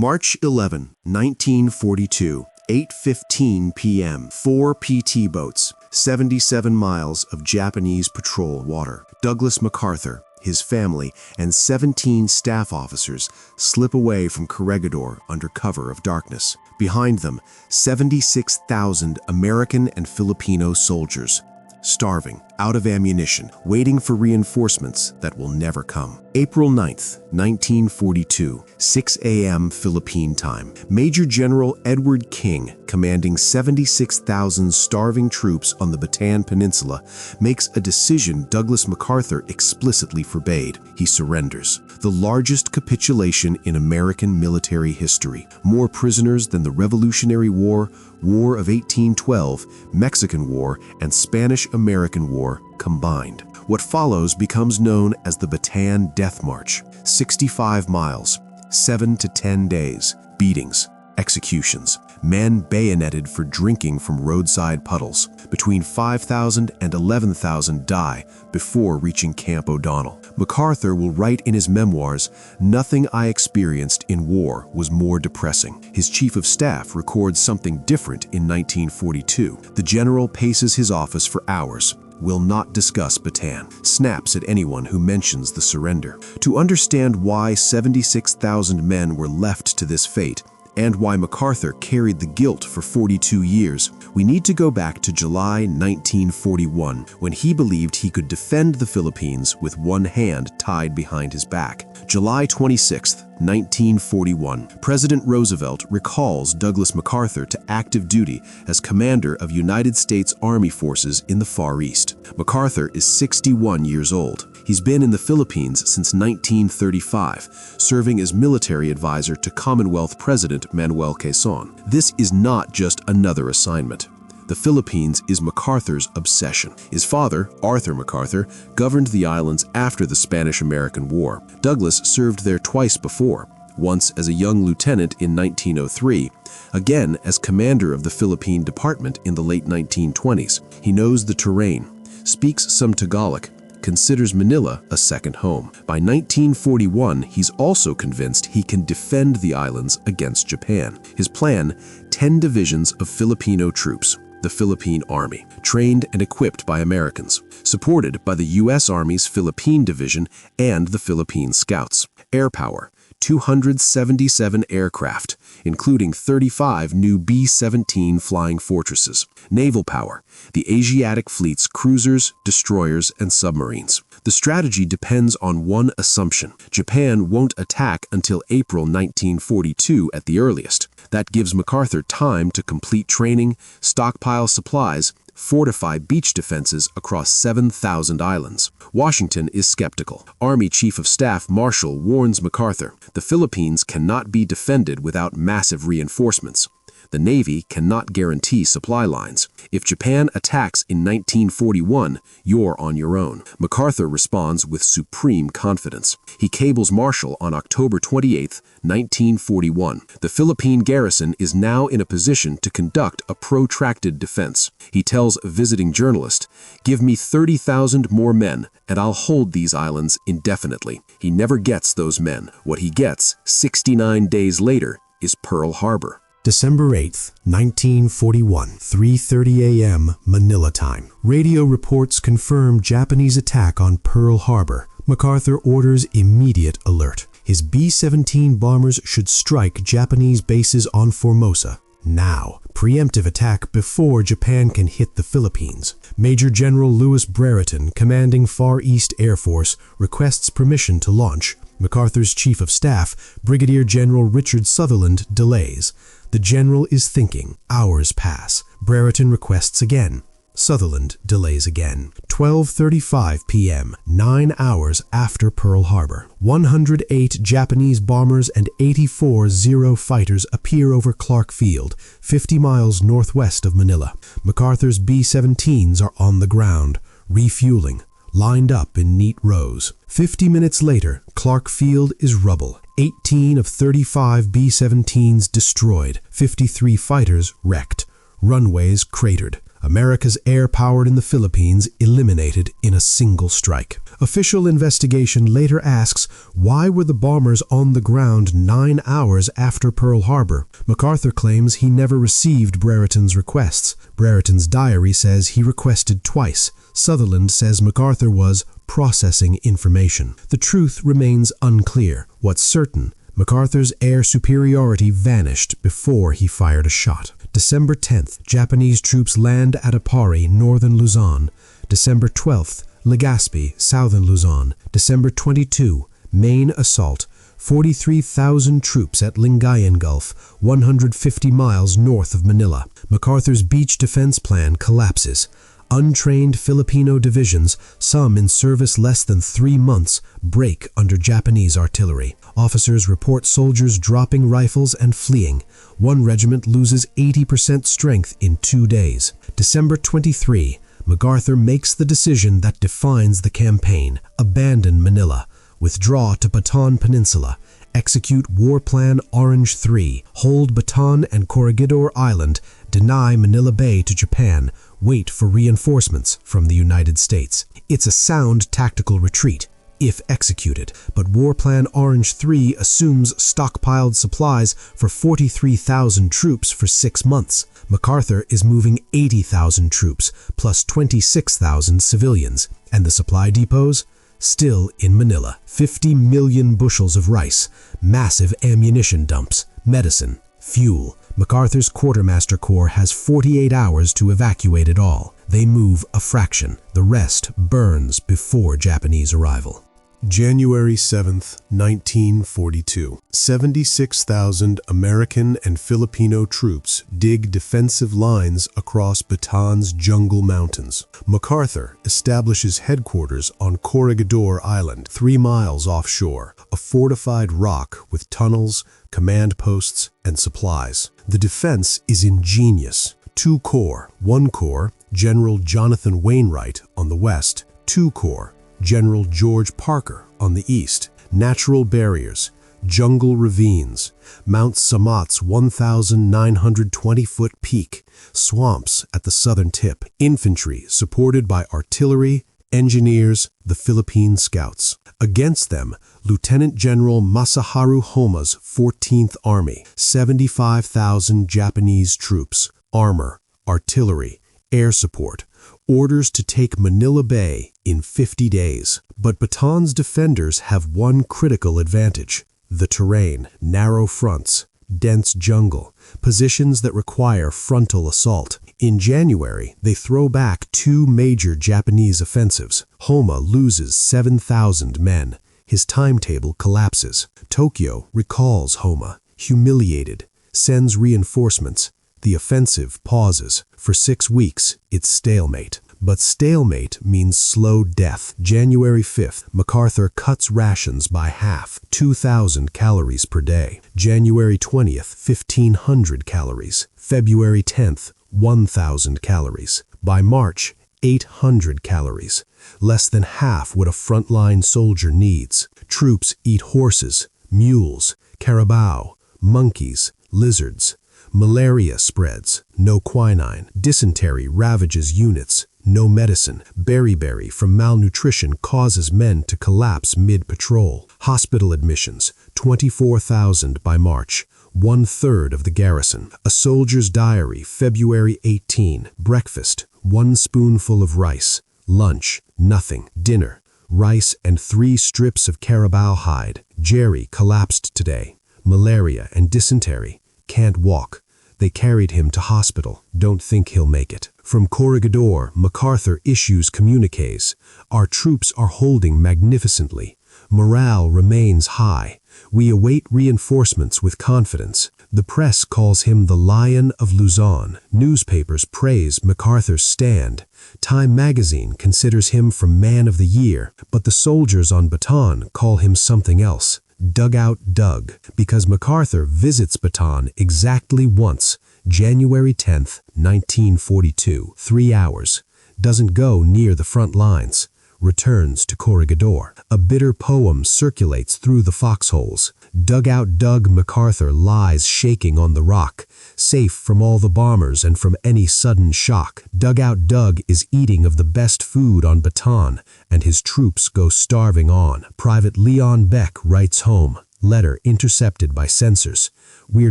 March 11, 1942, 8:15 p.m. 4 PT boats, 77 miles of Japanese patrol water. Douglas MacArthur, his family, and 17 staff officers slip away from Corregidor under cover of darkness. Behind them, 76,000 American and Filipino soldiers, starving, out of ammunition, waiting for reinforcements that will never come. April 9th, 1942, 6 a.m. Philippine time. Major General Edward King, commanding 76,000 starving troops on the Bataan Peninsula, makes a decision Douglas MacArthur explicitly forbade. He surrenders. The largest capitulation in American military history. More prisoners than the Revolutionary War, War of 1812, Mexican War, and Spanish-American War combined. What follows becomes known as the Bataan Death March. 65 miles, 7 to 10 days, beatings, executions, men bayoneted for drinking from roadside puddles. Between 5,000 and 11,000 die before reaching Camp O'Donnell. MacArthur will write in his memoirs, "Nothing I experienced in war was more depressing." His chief of staff records something different in 1942. The general paces his office for hours, will not discuss Bataan, snaps at anyone who mentions the surrender. To understand why 76,000 men were left to this fate, and why MacArthur carried the guilt for 42 years, we need to go back to July 1941, when he believed he could defend the Philippines with one hand tied behind his back. July 26, 1941, President Roosevelt recalls Douglas MacArthur to active duty as commander of United States Army forces in the Far East. MacArthur is 61 years old. He's been in the Philippines since 1935, serving as military advisor to Commonwealth President Manuel Quezon. This is not just another assignment. The Philippines is MacArthur's obsession. His father, Arthur MacArthur, governed the islands after the Spanish-American War. Douglas served there twice before, once as a young lieutenant in 1903, again as commander of the Philippine Department in the late 1920s. He knows the terrain, speaks some Tagalog, considers Manila a second home. By 1941, he's also convinced he can defend the islands against Japan. His plan, 10 divisions of Filipino troops, the Philippine Army, trained and equipped by Americans, supported by the U.S. Army's Philippine Division and the Philippine Scouts. Air power, 277 aircraft, including 35 new B-17 flying fortresses. Naval power, the Asiatic fleet's cruisers, destroyers, and submarines. The strategy depends on one assumption: Japan won't attack until April 1942 at the earliest. That gives MacArthur time to complete training, stockpile supplies, fortify beach defenses across 7,000 islands. Washington is skeptical. Army Chief of Staff Marshall warns MacArthur, the Philippines cannot be defended without massive reinforcements. The Navy cannot guarantee supply lines. If Japan attacks in 1941, you're on your own. MacArthur responds with supreme confidence. He cables Marshall on October 28, 1941. The Philippine garrison is now in a position to conduct a protracted defense. He tells a visiting journalist, "Give me 30,000 more men, and I'll hold these islands indefinitely." He never gets those men. What he gets, 69 days later, is Pearl Harbor. December 8th, 1941, 3:30 a.m. Manila time. Radio reports confirm Japanese attack on Pearl Harbor. MacArthur orders immediate alert. His B-17 bombers should strike Japanese bases on Formosa. Now, preemptive attack before Japan can hit the Philippines. Major General Louis Brereton, commanding Far East Air Force, requests permission to launch. MacArthur's Chief of Staff, Brigadier General Richard Sutherland, delays. The general is thinking. Hours pass. Brereton requests again. Sutherland delays again. 12:35 p.m., 9 hours after Pearl Harbor. 108 Japanese bombers and 84 Zero fighters appear over Clark Field, 50 miles northwest of Manila. MacArthur's B-17s are on the ground, refueling, lined up in neat rows. 50 minutes later, Clark Field is rubble. 18 of 35 B-17s destroyed, 53 fighters wrecked, runways cratered. America's air power in the Philippines eliminated in a single strike. Official investigation later asks, why were the bombers on the ground 9 hours after Pearl Harbor? MacArthur claims he never received Brereton's requests. Brereton's diary says he requested twice. Sutherland says MacArthur was processing information. The truth remains unclear. What's certain, MacArthur's air superiority vanished before he fired a shot. December 10th, Japanese troops land at Apari, northern Luzon. December 12th, Legazpi, southern Luzon. December 22, main assault. 43,000 troops at Lingayen Gulf, 150 miles north of Manila. MacArthur's beach defense plan collapses. Untrained Filipino divisions, some in service less than 3 months, break under Japanese artillery. Officers report soldiers dropping rifles and fleeing. One regiment loses 80% strength in 2 days. December 23, MacArthur makes the decision that defines the campaign: abandon Manila, withdraw to Bataan Peninsula, execute War Plan Orange 3, hold Bataan and Corregidor Island, deny Manila Bay to Japan, wait for reinforcements from the United States. It's a sound tactical retreat, if executed, but War Plan Orange 3 assumes stockpiled supplies for 43,000 troops for 6 months. MacArthur is moving 80,000 troops, plus 26,000 civilians, and the supply depots? Still in Manila. 50 million bushels of rice, massive ammunition dumps, medicine, fuel. MacArthur's Quartermaster Corps has 48 hours to evacuate it all. They move a fraction. The rest burns before Japanese arrival. January 7th, 1942. 76,000 American and Filipino troops dig defensive lines across Bataan's jungle mountains. MacArthur establishes headquarters on Corregidor Island, 3 miles offshore, a fortified rock with tunnels, command posts, and supplies. The defense is ingenious. 2 corps, 1 corps, General Jonathan Wainwright on the west, 2 corps, General George Parker on the east, natural barriers, jungle ravines, Mount Samat's 1,920-foot peak, swamps at the southern tip, infantry supported by artillery, engineers, the Philippine Scouts. Against them, Lieutenant General Masaharu Homa's 14th Army, 75,000 Japanese troops, armor, artillery, air support, orders to take Manila Bay in 50 days. But Bataan's defenders have one critical advantage: the terrain, narrow fronts, dense jungle, positions that require frontal assault. In January, they throw back 2 major Japanese offensives. Homa loses 7,000 men. His timetable collapses. Tokyo recalls Homa, humiliated, sends reinforcements. The offensive pauses. For 6 weeks, it's stalemate. But stalemate means slow death. January 5th, MacArthur cuts rations by half, 2,000 calories per day. January 20th, 1,500 calories. February 10th, 1,000 calories. By March, 800 calories. Less than half what a frontline soldier needs. Troops eat horses, mules, carabao, monkeys, lizards. Malaria spreads, no quinine. Dysentery ravages units, no medicine. Beriberi from malnutrition causes men to collapse mid-patrol. Hospital admissions, 24,000 by March, 1/3 of the garrison. A soldier's diary, February 18. Breakfast, 1 spoonful of rice. Lunch, nothing. Dinner, rice and 3 strips of carabao hide. Jerry collapsed today. Malaria and dysentery. Can't walk. They carried him to hospital. Don't think he'll make it. From Corregidor, MacArthur issues communiques. Our troops are holding magnificently. Morale remains high. We await reinforcements with confidence. The press calls him the Lion of Luzon. Newspapers praise MacArthur's stand. Time magazine considers him for Man of the Year, but the soldiers on Bataan call him something else. Dugout Doug, because MacArthur visits Bataan exactly once, January 10th, 1942, 3 hours, doesn't go near the front lines, returns to Corregidor. A bitter poem circulates through the foxholes. Dugout Doug MacArthur lies shaking on the rock, safe from all the bombers and from any sudden shock. Dugout Doug is eating of the best food on Bataan, and his troops go starving on. Private Leon Beck writes home, letter intercepted by censors. We're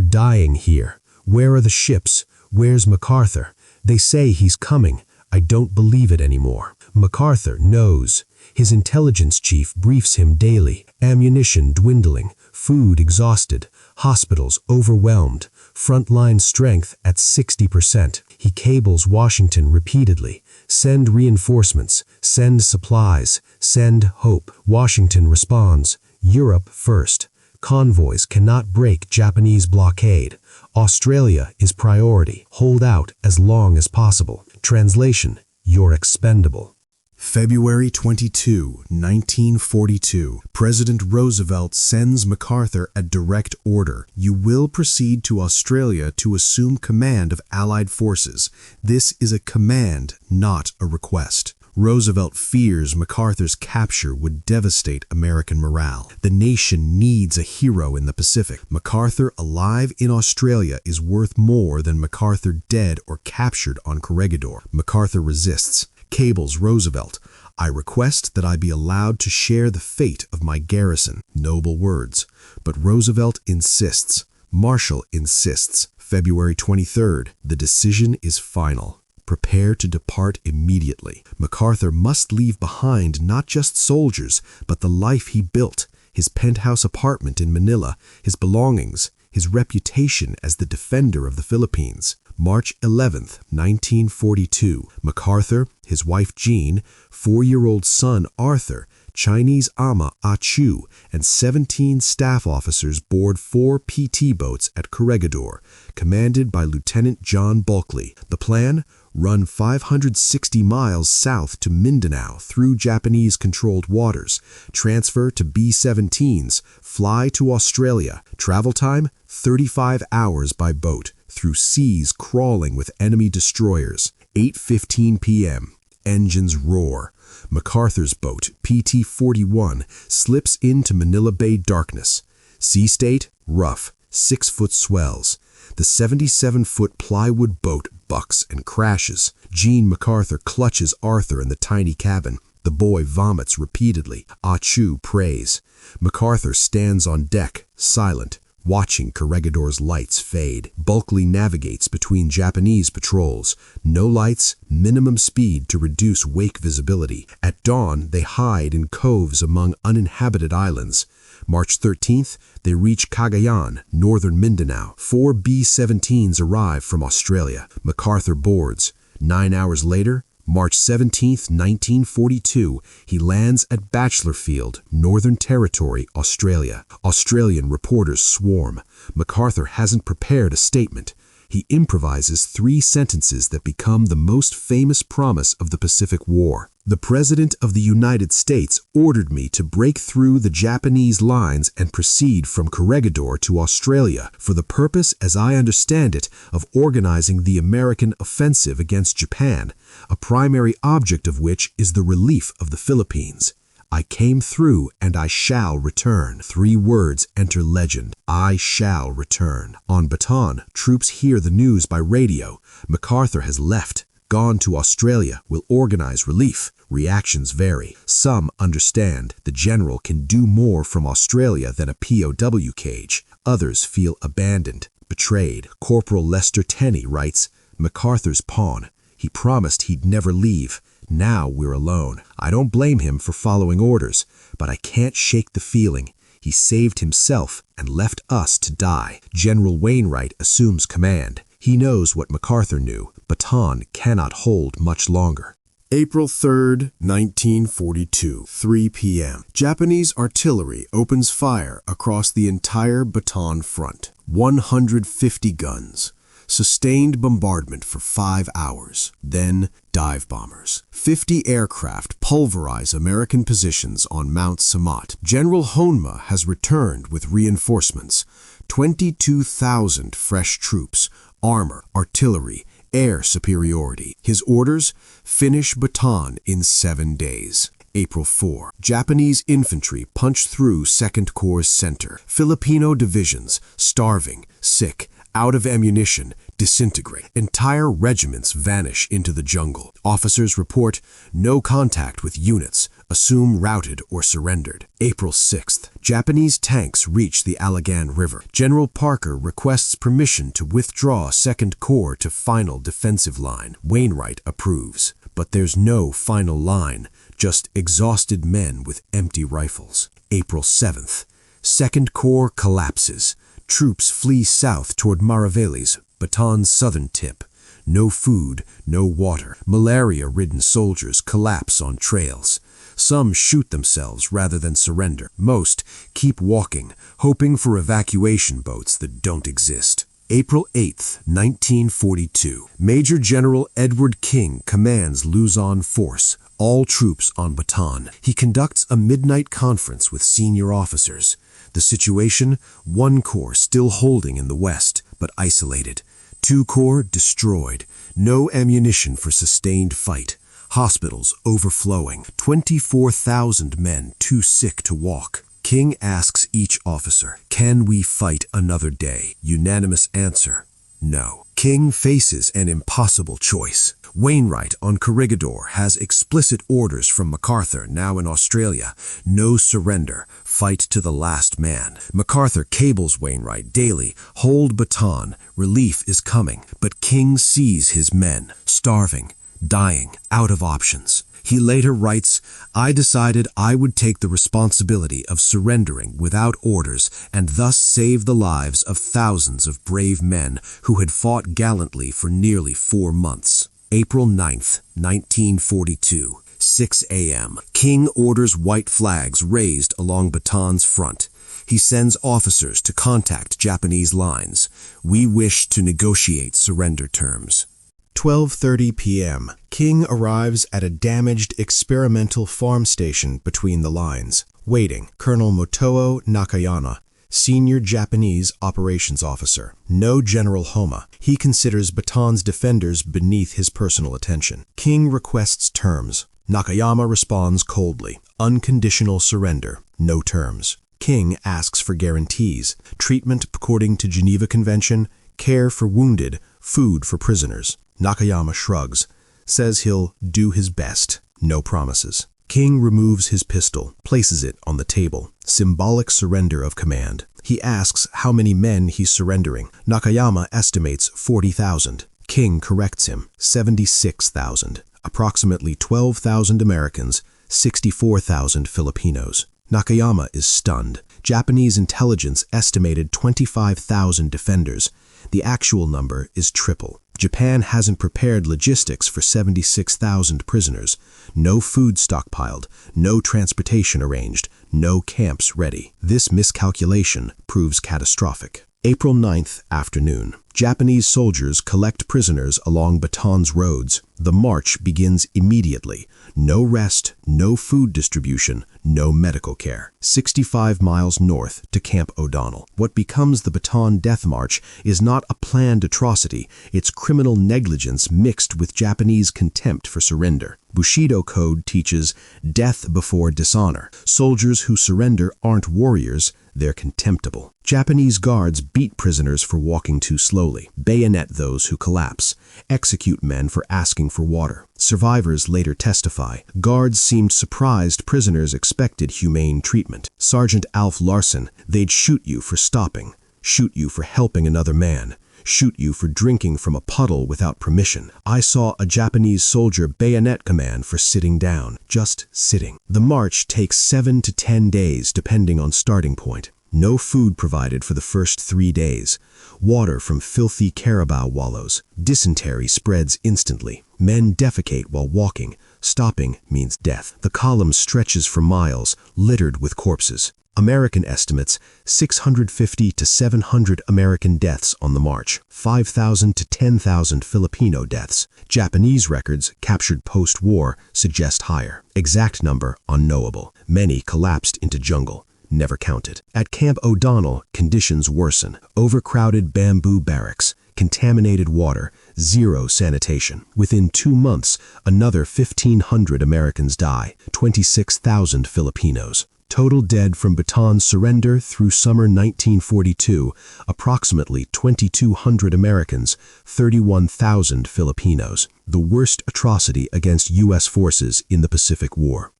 dying here. Where are the ships? Where's MacArthur? They say he's coming. I don't believe it anymore. MacArthur knows. His intelligence chief briefs him daily. Ammunition dwindling, food exhausted, hospitals overwhelmed, frontline strength at 60%. He cables Washington repeatedly. Send reinforcements, send supplies, send hope. Washington responds, Europe first. Convoys cannot break Japanese blockade. Australia is priority. Hold out as long as possible. Translation, you're expendable. February 22, 1942, President Roosevelt sends MacArthur a direct order. You will proceed to Australia to assume command of Allied forces. This is a command, not a request. Roosevelt fears MacArthur's capture would devastate American morale. The nation needs a hero in the Pacific. MacArthur alive in Australia is worth more than MacArthur dead or captured on Corregidor. MacArthur resists. Cables Roosevelt, I request that I be allowed to share the fate of my garrison. Noble words. But Roosevelt insists. Marshall insists. February 23rd, the decision is final. Prepare to depart immediately. MacArthur must leave behind not just soldiers, but the life he built, his penthouse apartment in Manila, his belongings, his reputation as the defender of the Philippines. March 11th, 1942, MacArthur, his wife Jean, 4-year-old son Arthur, Chinese ama Ah Chu, and 17 staff officers board 4 PT boats at Corregidor, commanded by Lieutenant John Bulkley. The plan? Run 560 miles south to Mindanao through Japanese-controlled waters, transfer to B-17s, fly to Australia. Travel time? 35 hours by boat, through seas crawling with enemy destroyers. 8:15 p.m. Engines roar. MacArthur's boat, PT-41, slips into Manila Bay darkness. Sea state? Rough, 6-foot swells. The 77-foot plywood boat bucks and crashes. Jean MacArthur clutches Arthur in the tiny cabin. The boy vomits repeatedly. Ah Chu prays. MacArthur stands on deck, silent, watching Corregidor's lights fade. Bulkley navigates between Japanese patrols. No lights, minimum speed to reduce wake visibility. At dawn, they hide in coves among uninhabited islands. March 13th, they reach Cagayan, northern Mindanao. 4 B-17s arrive from Australia. MacArthur boards. 9 hours later, March 17th, 1942, he lands at Bachelorfield, Northern Territory, Australia. Australian reporters swarm. MacArthur hasn't prepared a statement. He improvises 3 sentences that become the most famous promise of the Pacific War. The President of the United States ordered me to break through the Japanese lines and proceed from Corregidor to Australia for the purpose, as I understand it, of organizing the American offensive against Japan, a primary object of which is the relief of the Philippines. I came through and I shall return. 3 words enter legend. I shall return. On Bataan, troops hear the news by radio. MacArthur has left. Gone to Australia, will organize relief. Reactions vary. Some understand the general can do more from Australia than a POW cage. Others feel abandoned, betrayed. Corporal Lester Tenney writes, MacArthur's pawn. He promised he'd never leave. Now we're alone. I don't blame him for following orders, but I can't shake the feeling. He saved himself and left us to die. General Wainwright assumes command. He knows what MacArthur knew. Bataan cannot hold much longer. April 3rd, 1942, 3 p.m. Japanese artillery opens fire across the entire Bataan front. 150 guns. Sustained bombardment for 5 hours. Then dive bombers. 50 aircraft pulverize American positions on Mount Samat. General Honma has returned with reinforcements. 22,000 fresh troops, armor, artillery, air superiority. His orders? Finish Bataan in 7 days. April 4. Japanese infantry punch through 2nd Corps center. Filipino divisions, starving, sick, Out of ammunition, disintegrate. Entire regiments vanish into the jungle. Officers report no contact with units, assume routed or surrendered. April 6th, Japanese tanks reach the Lingayen River. General Parker requests permission to withdraw 2nd Corps to final defensive line. Wainwright approves. But there's no final line, just exhausted men with empty rifles. April 7th, 2nd Corps collapses. Troops flee south toward Mariveles, Bataan's southern tip. No food, no water. Malaria-ridden soldiers collapse on trails. Some shoot themselves rather than surrender. Most keep walking, hoping for evacuation boats that don't exist. April 8th, 1942. Major General Edward King commands Luzon Force, all troops on Bataan. He conducts a midnight conference with senior officers. The situation: 1 Corps still holding in the west, but isolated. 2 Corps destroyed. No ammunition for sustained fight. Hospitals overflowing. 24,000 men too sick to walk. King asks each officer, "Can we fight another day?" Unanimous answer, no. King faces an impossible choice. Wainwright on Corregidor has explicit orders from MacArthur, now in Australia: no surrender, fight to the last man. MacArthur cables Wainwright daily, "Hold Bataan, relief is coming." But King sees his men, starving, dying, out of options. He later writes, "I decided I would take the responsibility of surrendering without orders and thus save the lives of thousands of brave men who had fought gallantly for nearly 4 months. April 9th, 1942, 6 a.m. King orders white flags raised along Bataan's front. He sends officers to contact Japanese lines. "We wish to negotiate surrender terms." 12:30 p.m. King arrives at a damaged experimental farm station between the lines. Waiting, Colonel Motoo Nakayama, senior Japanese operations officer. No General Homa. He considers Bataan's defenders beneath his personal attention. King requests terms. Nakayama responds coldly. Unconditional surrender. No terms. King asks for guarantees. Treatment according to Geneva Convention, care for wounded, food for prisoners. Nakayama shrugs, says he'll do his best. No promises. King removes his pistol, places it on the table. Symbolic surrender of command. He asks how many men he's surrendering. Nakayama estimates 40,000. King corrects him, 76,000. Approximately 12,000 Americans, 64,000 Filipinos. Nakayama is stunned. Japanese intelligence estimated 25,000 defenders. The actual number is triple. Japan hasn't prepared logistics for 76,000 prisoners. No food stockpiled, no transportation arranged, no camps ready. This miscalculation proves catastrophic. April 9th, afternoon. Japanese soldiers collect prisoners along Bataan's roads. The march begins immediately. No rest, no food distribution, no medical care. 65 miles north to Camp O'Donnell. What becomes the Bataan Death March is not a planned atrocity. It's criminal negligence mixed with Japanese contempt for surrender. Bushido code teaches death before dishonor. Soldiers who surrender aren't warriors, they're contemptible. Japanese guards beat prisoners for walking too slowly, bayonet those who collapse, execute men for asking for water. Survivors later testify. Guards seemed surprised prisoners expected humane treatment. Sergeant Alf Larson, "They'd shoot you for stopping, shoot you for helping another man, shoot you for drinking from a puddle without permission. I saw a Japanese soldier bayonet a man for sitting down, just sitting." The march takes 7 to 10 days depending on starting point. No food provided for the first 3 days. Water from filthy carabao wallows. Dysentery spreads instantly. Men defecate while walking. Stopping means death. The column stretches for miles, littered with corpses. American estimates, 650 to 700 American deaths on the march, 5,000 to 10,000 Filipino deaths. Japanese records, captured post-war, suggest higher. Exact number unknowable. Many collapsed into jungle. Never counted. At Camp O'Donnell, conditions worsen. Overcrowded bamboo barracks, contaminated water, zero sanitation. Within 2 months, another 1,500 Americans die, 26,000 Filipinos. Total dead from Bataan's surrender through summer 1942, approximately 2,200 Americans, 31,000 Filipinos. The worst atrocity against U.S. forces in the Pacific War.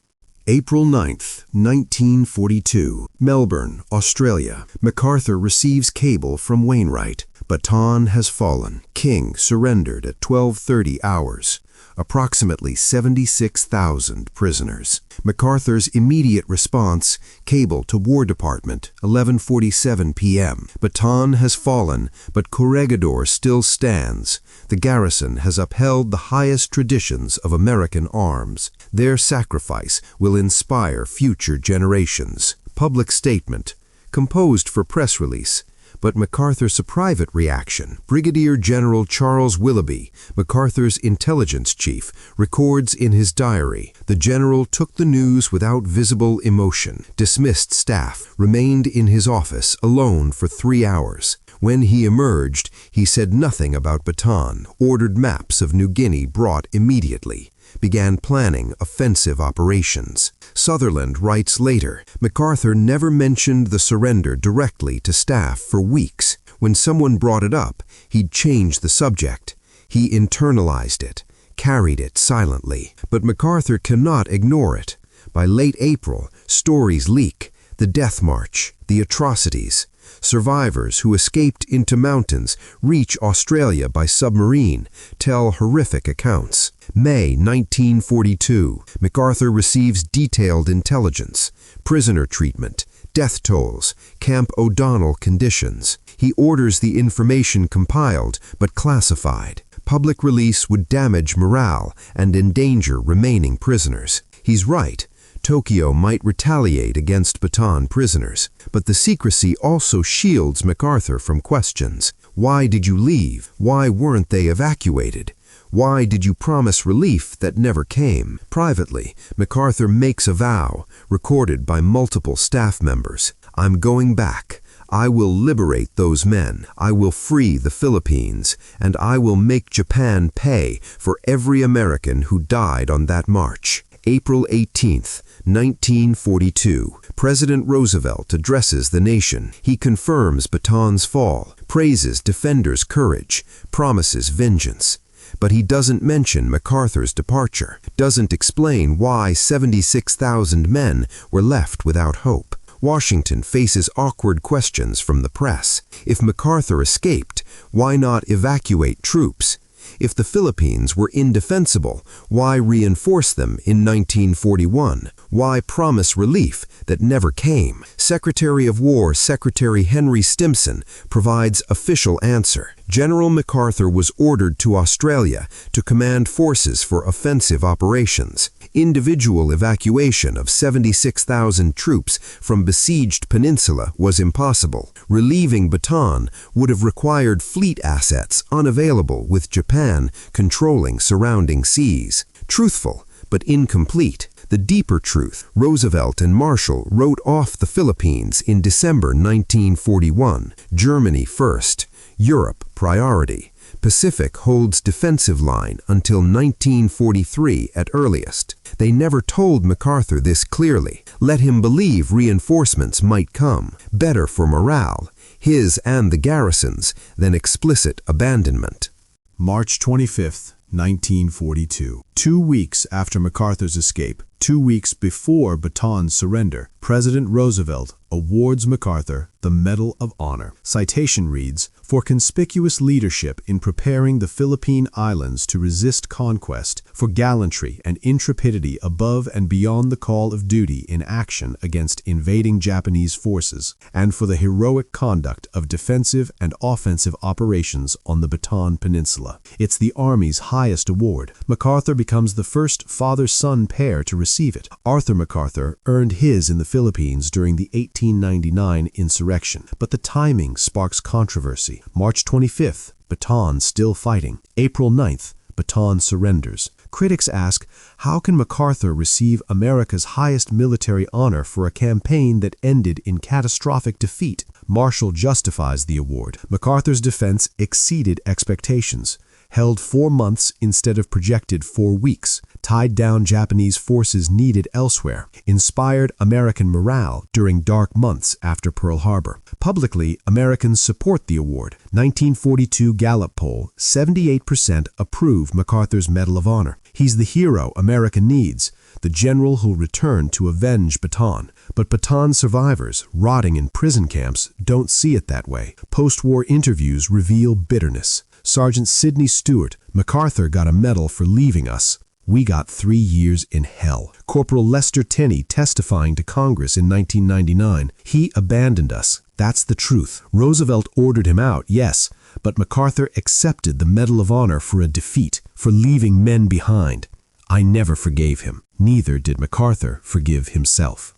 April 9th, 1942, Melbourne, Australia. MacArthur receives cable from Wainwright. Bataan has fallen. King surrendered at 12:30 hours. Approximately 76,000 prisoners. MacArthur's immediate response, cable to War Department, 11:47 p.m. Bataan has fallen, but Corregidor still stands. The garrison has upheld the highest traditions of American arms. Their sacrifice will inspire future generations. Public statement, composed for press release. But MacArthur's private reaction. Brigadier General Charles Willoughby, MacArthur's intelligence chief, records in his diary, the general took the news without visible emotion, dismissed staff, remained in his office alone for 3 hours. When he emerged, he said nothing about Bataan, ordered maps of New Guinea brought immediately, began planning offensive operations. Sutherland writes later, MacArthur never mentioned the surrender directly to staff for weeks. When someone brought it up, he'd change the subject. He internalized it, carried it silently. But MacArthur cannot ignore it. By late April, stories leak. The Death March, the atrocities. Survivors who escaped into mountains reach Australia by submarine, tell horrific accounts. May 1942, MacArthur receives detailed intelligence, prisoner treatment, death tolls, Camp O'Donnell conditions. He orders the information compiled but classified. Public release would damage morale and endanger remaining prisoners. He's right. Tokyo might retaliate against Bataan prisoners, but the secrecy also shields MacArthur from questions. Why did you leave? Why weren't they evacuated? Why did you promise relief that never came? Privately, MacArthur makes a vow, recorded by multiple staff members. I'm going back. I will liberate those men. I will free the Philippines, and I will make Japan pay for every American who died on that march. April 18th, 1942. President Roosevelt addresses the nation. He confirms Bataan's fall, praises defenders' courage, promises vengeance. But he doesn't mention MacArthur's departure, doesn't explain why 76,000 men were left without hope. Washington faces awkward questions from the press. If MacArthur escaped, why not evacuate troops? If the Philippines were indefensible, why reinforce them in 1941? Why promise relief that never came? Secretary of War Secretary Henry Stimson provides official answer. General MacArthur was ordered to Australia to command forces for offensive operations. Individual evacuation of 76,000 troops from besieged peninsula was impossible. Relieving Bataan would have required fleet assets unavailable with Japan controlling surrounding seas. Truthful, but incomplete. The deeper truth, Roosevelt and Marshall wrote off the Philippines in December 1941. Germany first, Europe priority. Pacific holds defensive line until 1943 at earliest. They never told MacArthur this clearly. Let him believe reinforcements might come. Better for morale, his and the garrison's, than explicit abandonment. March 25th, 1942. 2 weeks after MacArthur's escape, 2 weeks before Bataan's surrender, President Roosevelt awards MacArthur the Medal of Honor. Citation reads, "For conspicuous leadership in preparing the Philippine Islands to resist conquest, for gallantry and intrepidity above and beyond the call of duty in action against invading Japanese forces, and for the heroic conduct of defensive and offensive operations on the Bataan Peninsula." It's the Army's highest award. MacArthur becomes the first father-son pair to receive it. Arthur MacArthur earned his in the Philippines during the 1899 insurrection, but the timing sparks controversy. March 25th, Bataan still fighting. April 9th, Bataan surrenders. Critics ask, how can MacArthur receive America's highest military honor for a campaign that ended in catastrophic defeat? Marshall justifies the award. MacArthur's defense exceeded expectations. held 4 months instead of projected 4 weeks, tied down Japanese forces needed elsewhere, inspired American morale during dark months after Pearl Harbor. Publicly, Americans support the award. 1942 Gallup poll, 78% approve MacArthur's Medal of Honor. He's the hero America needs, the general who'll return to avenge Bataan. But Bataan survivors, rotting in prison camps, don't see it that way. Post-war interviews reveal bitterness. Sergeant Sidney Stewart, MacArthur got a medal for leaving us. We got 3 years in hell. Corporal Lester Tenney testifying to Congress in 1999. He abandoned us. That's the truth. Roosevelt ordered him out, yes, but MacArthur accepted the Medal of Honor for a defeat, for leaving men behind. I never forgave him. Neither did MacArthur forgive himself.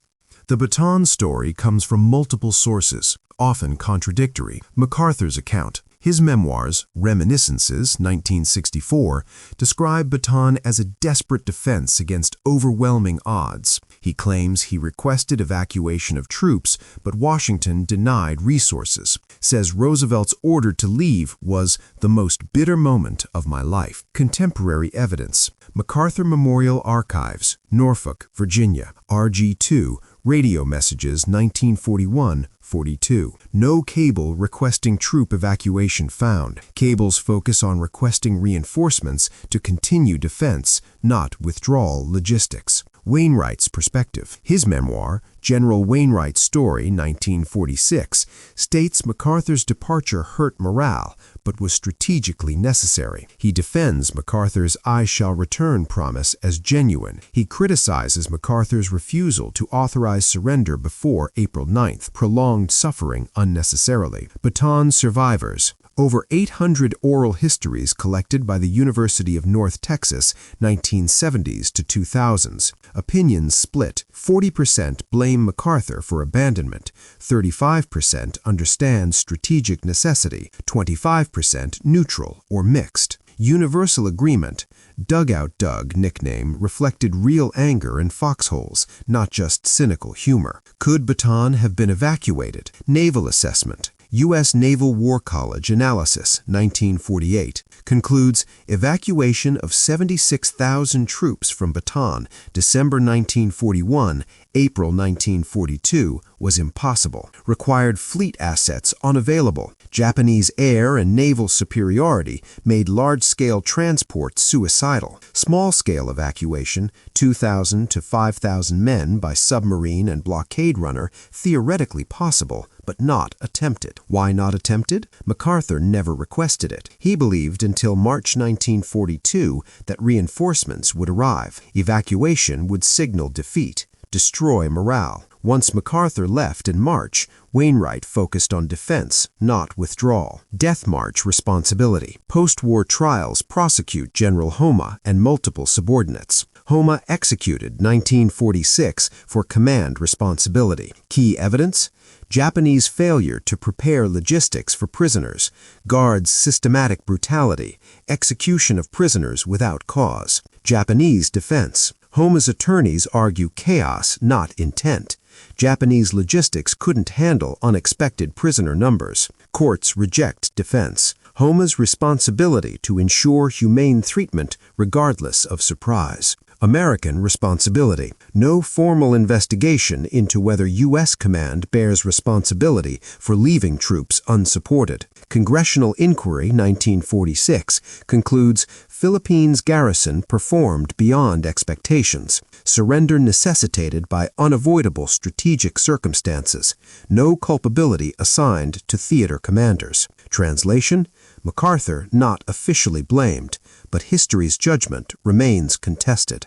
The Bataan story comes from multiple sources, often contradictory. MacArthur's account, his memoirs, Reminiscences, 1964, describe Bataan as a desperate defense against overwhelming odds. He claims he requested evacuation of troops, but Washington denied resources. Says Roosevelt's order to leave was the most bitter moment of my life. Contemporary evidence. MacArthur Memorial Archives, Norfolk, Virginia, RG2, Radio Messages 1941-42. No cable requesting troop evacuation found. Cables focus on requesting reinforcements to continue defense, not withdrawal logistics. Wainwright's perspective. His memoir, General Wainwright's Story, 1946, states MacArthur's departure hurt morale, but was strategically necessary. He defends MacArthur's "I shall return" promise as genuine. He criticizes MacArthur's refusal to authorize surrender before April 9th, prolonged suffering unnecessarily. Bataan survivors. Over 800 oral histories collected by the University of North Texas, 1970s to 2000s. Opinions split. 40% blame MacArthur for abandonment, 35% understand strategic necessity, 25% neutral or mixed. Universal agreement. Dugout Doug nickname reflected real anger and foxholes, not just cynical humor. Could Bataan have been evacuated? Naval assessment. U.S. Naval War College Analysis, 1948, concludes evacuation of 76,000 troops from Bataan, December 1941, April 1942, was impossible. Required fleet assets unavailable. Japanese air and naval superiority made large-scale transport suicidal. Small-scale evacuation, 2,000 to 5,000 men by submarine and blockade runner, theoretically possible, but not attempted. Why not attempted? MacArthur never requested it. He believed until March 1942 that reinforcements would arrive. Evacuation would signal defeat, destroy morale. Once MacArthur left in March, Wainwright focused on defense, not withdrawal. Death March responsibility. Post-war trials prosecute General Homa and multiple subordinates. Homa executed 1946 for command responsibility. Key evidence? Japanese failure to prepare logistics for prisoners, guards' systematic brutality, execution of prisoners without cause. Japanese defense. Homa's attorneys argue chaos, not intent. Japanese logistics couldn't handle unexpected prisoner numbers. Courts reject defense. Homa's responsibility to ensure humane treatment regardless of surprise. American responsibility. No formal investigation into whether U.S. command bears responsibility for leaving troops unsupported. Congressional Inquiry 1946 concludes Philippines garrison performed beyond expectations. Surrender necessitated by unavoidable strategic circumstances. No culpability assigned to theater commanders. Translation: MacArthur not officially blamed, but history's judgment remains contested.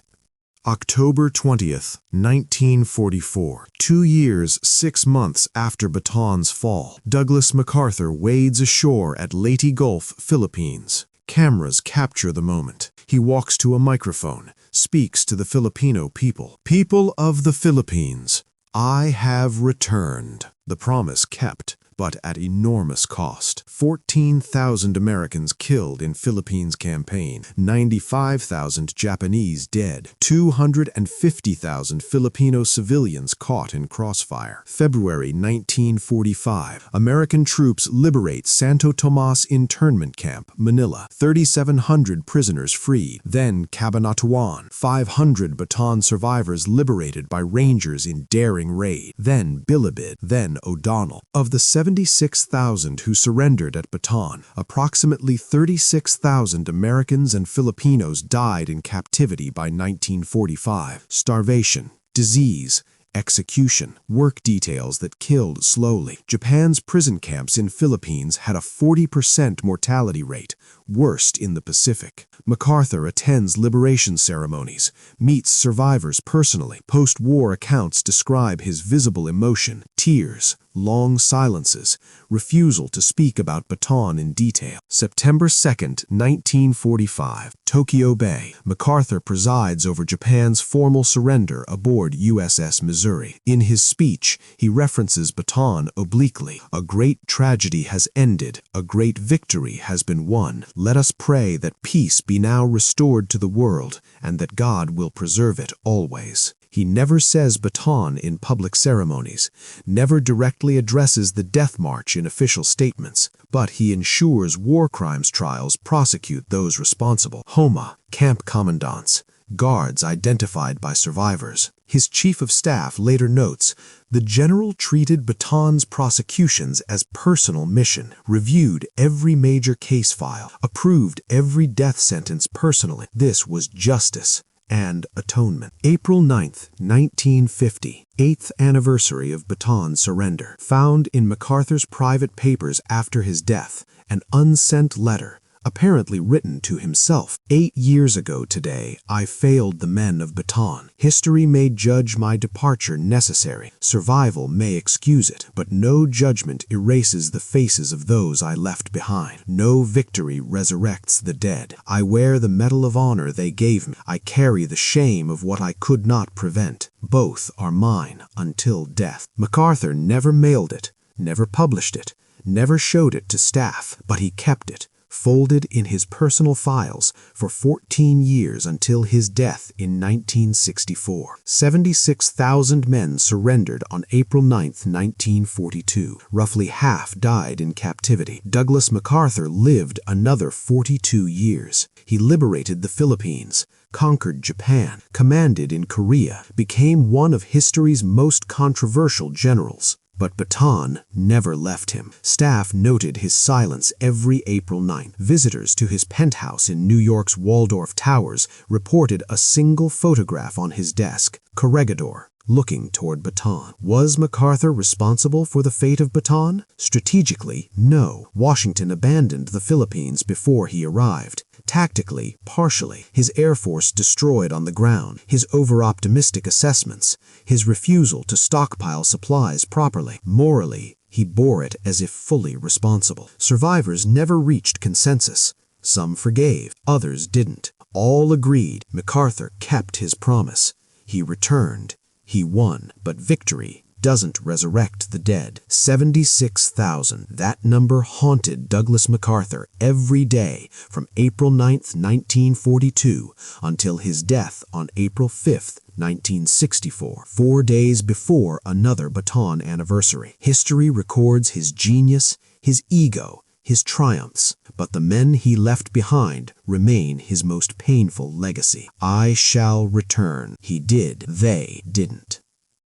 October 20th, 1944. 2 years, 6 months after Bataan's fall, Douglas MacArthur wades ashore at Leyte Gulf, Philippines. Cameras capture the moment. He walks to a microphone, speaks to the Filipino people. People of the Philippines, I have returned. The promise kept. but at enormous cost. 14,000 Americans killed in Philippines campaign, 95,000 Japanese dead, 250,000 Filipino civilians caught in crossfire. February 1945, American troops liberate Santo Tomas internment camp, Manila, 3,700 prisoners freed. Then Cabanatuan, 500 Bataan survivors liberated by Rangers in daring raid. Then Bilibid, then O'Donnell. Of the 76,000 who surrendered at Bataan, approximately 36,000 Americans and Filipinos died in captivity by 1945. Starvation, disease, execution, work details that killed slowly. Japan's prison camps in Philippines had a 40% mortality rate, worst in the Pacific. MacArthur attends liberation ceremonies, meets survivors personally. Post-war accounts describe his visible emotion, tears, long silences, refusal to speak about Bataan in detail. September 2, 1945, Tokyo Bay. MacArthur presides over Japan's formal surrender aboard USS Missouri. In his speech, he references Bataan obliquely. A great tragedy has ended, a great victory has been won. Let us pray that peace be now restored to the world and that God will preserve it always. He never says Bataan in public ceremonies, never directly addresses the Death March in official statements, but he ensures war crimes trials prosecute those responsible. Homa, camp commandants, guards identified by survivors. His chief of staff later notes, the general treated Bataan's prosecutions as personal mission, reviewed every major case file, approved every death sentence personally. This was justice and atonement. April 9, 1950, 8th anniversary of Bataan surrender. Found in MacArthur's private papers after his death, an unsent letter, apparently written to himself. 8 years ago today, I failed the men of Bataan. History may judge my departure necessary. Survival may excuse it, but no judgment erases the faces of those I left behind. No victory resurrects the dead. I wear the medal of honor they gave me. I carry the shame of what I could not prevent. Both are mine until death. MacArthur never mailed it, never published it, never showed it to staff, but he kept it, folded in his personal files for 14 years until his death in 1964. 76,000 men surrendered on April 9, 1942. Roughly half died in captivity. Douglas MacArthur lived another 42 years. He liberated the Philippines, conquered Japan, commanded in Korea, became one of history's most controversial generals. But Bataan never left him. Staff noted his silence every April 9th. Visitors to his penthouse in New York's Waldorf Towers reported a single photograph on his desk, Corregidor, looking toward Bataan. Was MacArthur responsible for the fate of Bataan? Strategically, no. Washington abandoned the Philippines before he arrived. Tactically, partially. His Air Force destroyed on the ground. His over-optimistic assessments. His refusal to stockpile supplies properly. Morally, he bore it as if fully responsible. Survivors never reached consensus. Some forgave, others didn't. All agreed MacArthur kept his promise. He returned. He won. But victory doesn't resurrect the dead. 76,000. That number haunted Douglas MacArthur every day from April 9, 1942 until his death on April 5, 1964, 4 days before another Bataan anniversary. History records his genius, his ego, his triumphs, but the men he left behind remain his most painful legacy. I shall return. He did. They didn't.